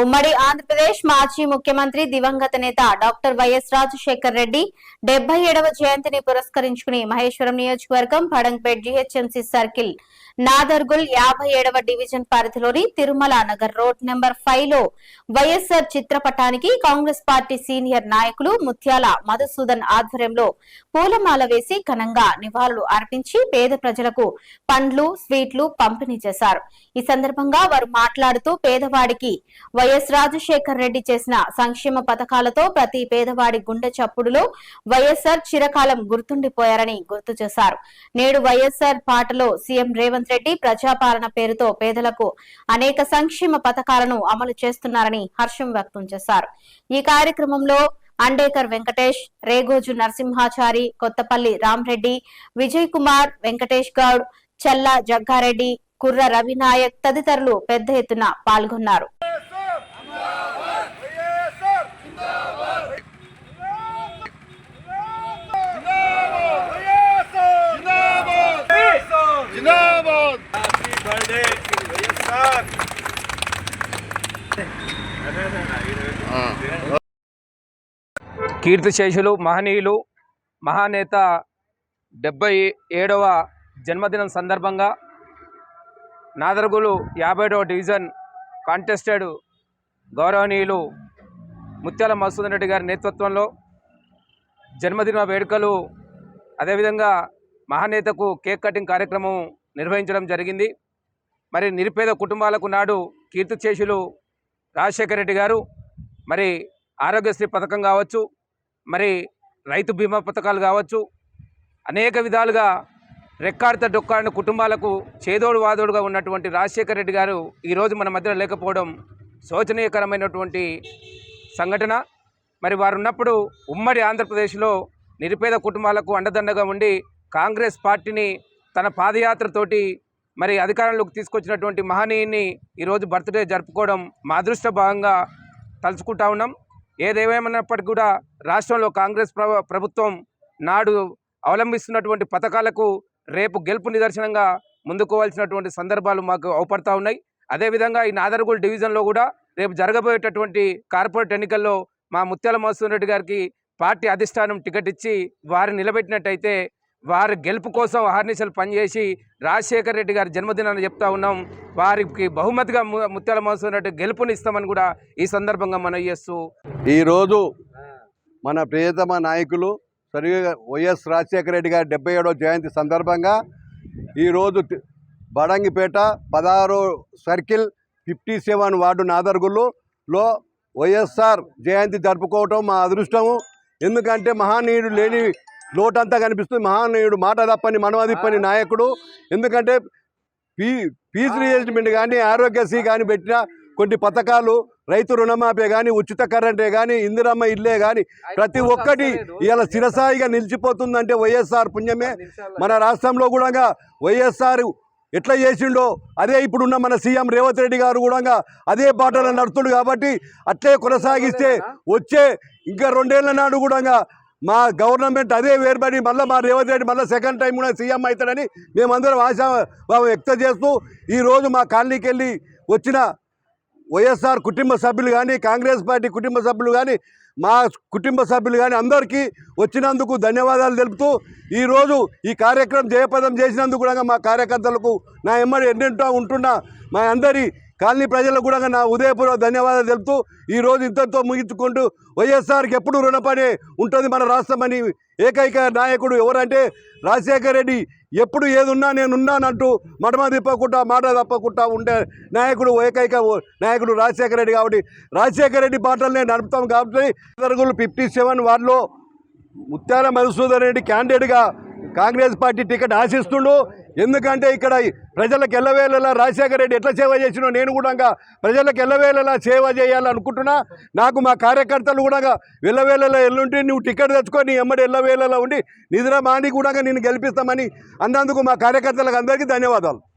ఉమ్మడి ఆంధ్రప్రదేశ్ మాజీ ముఖ్యమంత్రి దివంగత నేత డాక్టర్ వైఎస్ రాజశేఖర్ రెడ్డి 77వ జయంతిని పురస్కరించుకుని మహేశ్వరం నియోజకవర్గం పడంగ్పేట్ జీహెచ్ఎంసీ సర్కిల్ నాదర్గుల్ 57వ డివిజన్ పరిధిలోని తిరుమల నగర్ రోడ్ నెంబర్ 5 లో వైఎస్ఆర్ చిత్రపటానికి కాంగ్రెస్ పార్టీ సీనియర్ నాయకులు ముత్యాల మధుసూదన్ ఆధ్వర్యంలో పూలమాల వేసి ఘనంగా నివాళులు అర్పించి పేద ప్రజలకు పండ్లు స్వీట్లు పంపిణీ చేశారు. ఈ సందర్భంగా వారు మాట్లాడుతూ పేదవాడికి వైఎస్ రాజశేఖర్ రెడ్డి చేసిన సంక్షేమ పథకాలతో ప్రతి పేదవాడి గుండె చప్పుడులో వైఎస్ఆర్ చిరకాలం గుర్తుండిపోయారని గుర్తు చేశారు. నేడు వైఎస్ఆర్ పాటలో సీఎం రేవంత్ రెడ్డి ప్రజాపాలన పేరుతో పేదలకు అనేక సంక్షేమ పథకాలను అమలు చేస్తున్నారని హర్షం వ్యక్తం చేశారు. ఈ కార్యక్రమంలో అండేకర్ వెంకటేష్, రేగోజు నరసింహాచారి, కొత్తపల్లి రామ్రెడ్డి, విజయ్ కుమార్, వెంకటేష్ గౌడ్, చల్లా జగ్గారెడ్డి, కుర్ర రవినాయక్ తదితరులు పెద్ద ఎత్తున పాల్గొన్నారు. కీర్తిశేషులు మహనీయులు మహానేత 77వ జన్మదినం సందర్భంగా నాదర్గులు 50వ డివిజన్ కాంటెస్టెడ్ గౌరవనీయులు ముత్యాల మధుసూదన్ రెడ్డి గారి నేతృత్వంలో జన్మదిన వేడుకలు అదేవిధంగా మహానేతకు కేక్ కటింగ్ కార్యక్రమం నిర్వహించడం జరిగింది. మరి నిరుపేద కుటుంబాలకు నాడు కీర్తిశేషులు రాజశేఖర రెడ్డి గారు మరి ఆరోగ్యశ్రీ పథకం కావచ్చు, మరి రైతు బీమా పథకాలు కావచ్చు, అనేక విధాలుగా రెక్కాడిత డొక్కాడిన కుటుంబాలకు చేదోడు వాదోడుగా ఉన్నటువంటి రాజశేఖర రెడ్డి గారు ఈరోజు మన మధ్యలో లేకపోవడం శోచనీయకరమైనటువంటి సంఘటన. మరి వారు ఉన్నప్పుడు ఉమ్మడి ఆంధ్రప్రదేశ్లో నిరుపేద కుటుంబాలకు అండదండగా ఉండి కాంగ్రెస్ పార్టీని తన పాదయాత్రతోటి మరి అధికారంలోకి తీసుకొచ్చినటువంటి మహనీయుని ఈరోజు బర్త్డే జరుపుకోవడం మా అదృష్ట భాగంగా తలుచుకుంటా ఉన్నాం. ఏదేమైనప్పటికీ కూడా రాష్ట్రంలో కాంగ్రెస్ ప్రభుత్వం నాడు అవలంబిస్తున్నటువంటి పథకాలకు రేపు గెలుపు నిదర్శనంగా ముందుకోవాల్సినటువంటి సందర్భాలు మాకు అవపడతా ఉన్నాయి. అదేవిధంగా ఈ నాదర్గుల్ డివిజన్లో కూడా రేపు జరగబోయేటటువంటి కార్పొరేట్ ఎన్నికల్లో మా ముత్యాల మధుసూదన్ రెడ్డి గారికి పార్టీ అధిష్టానం టికెట్ ఇచ్చి వారిని నిలబెట్టినట్టయితే వారి గెలుపు కోసం అహర్నిశలు పనిచేసి రాజశేఖర రెడ్డి గారి జన్మదినాన్ని చెప్తా ఉన్నాం. వారికి బహుమతిగా ముత్యాల మధుసూదన్ రెడ్డి గెలుపునిస్తామని కూడా ఈ సందర్భంగా మనం చేస్తూ ఈరోజు మన ప్రియతమ నాయకులు సరిగా వైఎస్ రాజశేఖర రెడ్డి గారి 77వ జయంతి సందర్భంగా ఈరోజు బడంగిపేట 16 సర్కిల్ 57 వార్డు నాదర్గుల్లో వైఎస్ఆర్ జయంతి జరుపుకోవటం మా అదృష్టము. ఎందుకంటే మహానీయుడు లేని లోటంతా కనిపిస్తుంది. మహానీయుడు మాట తప్పని మనవ తిప్పని నాయకుడు. ఎందుకంటే ఫీజు రియంబర్స్మెంట్ కానీ ఆరోగ్యశ్రీ కానీ పెట్టిన కొన్ని పథకాలు, రైతు రుణమాఫీ కానీ, ఉచిత కరెంటే కానీ, ఇందిరమ్మ ఇల్లే కానీ ప్రతి ఒక్కటి ఇలా చిరసాయిగా నిలిచిపోతుందంటే వైఎస్ఆర్ పుణ్యమే. మన రాష్ట్రంలో కూడా వైఎస్ఆర్ ఎట్లా చేసిండో అదే ఇప్పుడున్న మన సీఎం రేవంత్ రెడ్డి గారు కూడా అదే బాటలో నడుతుడు. కాబట్టి అట్లే కొనసాగిస్తే వచ్చే ఇంకా 2 ఏళ్ల నాడు కూడా మా గవర్నమెంట్ అదే వేరుబడి మళ్ళీ మా రేవంత్ రెడ్డి మళ్ళీ సెకండ్ టైం కూడా సీఎం అవుతాడని మేమందరం ఆశాభావం వ్యక్తం చేస్తూ ఈరోజు మా కాలనీకి వెళ్ళి వచ్చిన వైఎస్ఆర్ కుటుంబ సభ్యులు కానీ, కాంగ్రెస్ పార్టీ కుటుంబ సభ్యులు కానీ, మా కుటుంబ సభ్యులు కానీ అందరికీ వచ్చినందుకు ధన్యవాదాలు తెలుపుతూ ఈరోజు ఈ కార్యక్రమం జయప్రదం చేసినందుకు కూడా మా కార్యకర్తలకు నా ఎమ్మడి ఎన్నెంటో ఉంటున్న మా అందరి కాలనీ ప్రజలకు కూడా నా ఉదయపూర్వక ధన్యవాదాలు తెలుపుతూ ఈరోజు ఇంతటితో ముగించుకుంటూ వైఎస్ఆర్కి ఎప్పుడు రుణపడి ఉంటుంది మన రాష్ట్రం అని ఏకైక నాయకుడు ఎవరంటే రాజశేఖర రెడ్డి. ఎప్పుడు ఏదున్నా నేనున్నానంటూ మడమ తిప్పకుండా మాట తప్పకుండా ఉండే నాయకుడు ఏకైక నాయకుడు రాజశేఖర రెడ్డి. కాబట్టి రాజశేఖర రెడ్డి పాటలనే నడుపుతాం. కాబట్టి 57 వార్డులో ముత్యాల మధుసూదన్ రెడ్డి క్యాండిడేట్గా కాంగ్రెస్ పార్టీ టికెట్ ఆశిస్తుండు. ఎందుకంటే ఇక్కడ ప్రజలకు ఎల్లవేళలా రాజశేఖర రెడ్డి ఎట్లా సేవ చేసినో నేను కూడా ప్రజలకు ఎల్లవేళలా సేవ చేయాలనుకుంటున్నా. నాకు మా కార్యకర్తలు కూడా ఎల్లవేళలా ఎల్లుంటే నువ్వు టికెట్ తెచ్చుకొని ఎమ్మడి ఎల్లవేళలా ఉండి నిద్ర మాని కూడా నేను గెలిపిస్తామని అన్నందుకు మా కార్యకర్తలకు అందరికీ ధన్యవాదాలు.